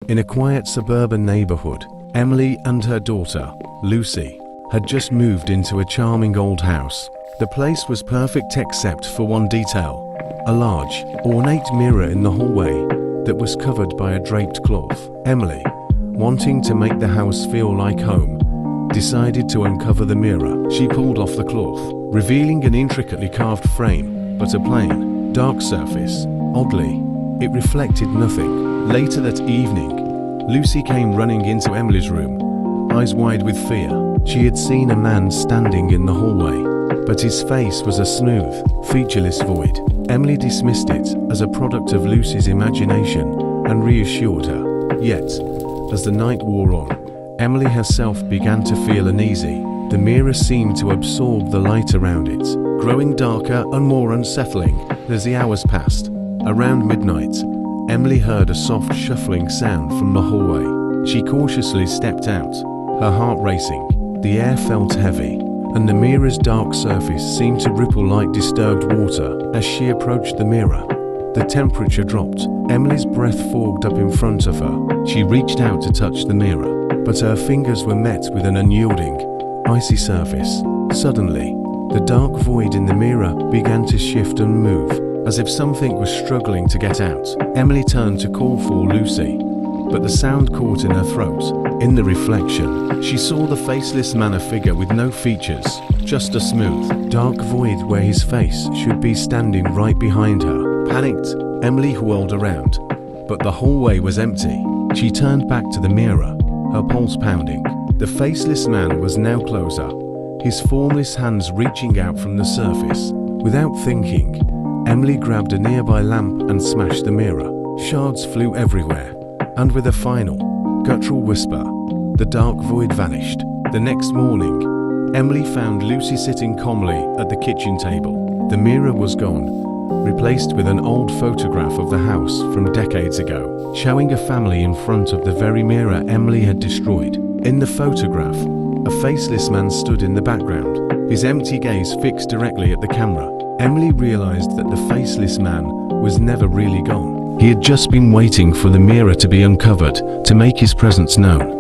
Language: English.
In a quiet suburban neighborhood, Emily and her daughter, Lucy, had just moved into a charming old house. The place was perfect except for one detail: a large, ornate mirror in the hallway that was covered by a draped cloth. Emily, wanting to make the house feel like home, decided to uncover the mirror. She pulled off the cloth, revealing an intricately carved frame, but a plain, dark surface. Oddly, it reflected nothing. Later that evening, Lucy came running into Emily's room, eyes wide with fear. She had seen a man standing in the hallway, but his face was a smooth, featureless void. Emily dismissed it as a product of Lucy's imagination and reassured her. Yet, as the night wore on, Emily herself began to feel uneasy. The mirror seemed to absorb the light around it, growing darker and more unsettling as the hours passed. Around midnight, Emily heard a soft shuffling sound from the hallway. She cautiously stepped out, her heart racing. The air felt heavy, and the mirror's dark surface seemed to ripple like disturbed water. As she approached the mirror, the temperature dropped. Emily's breath fogged up in front of her. She reached out to touch the mirror, but her fingers were met with an unyielding, icy surface. Suddenly, the dark void in the mirror began to shift and move, as if something was struggling to get out. Emily turned to call for Lucy, but the sound caught in her throat. In the reflection, she saw the faceless man, a figure with no features, just a smooth, dark void where his face should be standing right behind her. Panicked, Emily whirled around, but the hallway was empty. She turned back to the mirror, her pulse pounding. The faceless man was now closer, his formless hands reaching out from the surface. Without thinking, Emily grabbed a nearby lamp and smashed the mirror. Shards flew everywhere, and with a final, guttural whisper, the dark void vanished. The next morning, Emily found Lucy sitting calmly at the kitchen table. The mirror was gone, replaced with an old photograph of the house from decades ago, showing a family in front of the very mirror Emily had destroyed. In the photograph, a faceless man stood in the background, his empty gaze fixed directly at the camera. Emily realized that the faceless man was never really gone. He had just been waiting for the mirror to be uncovered to make his presence known.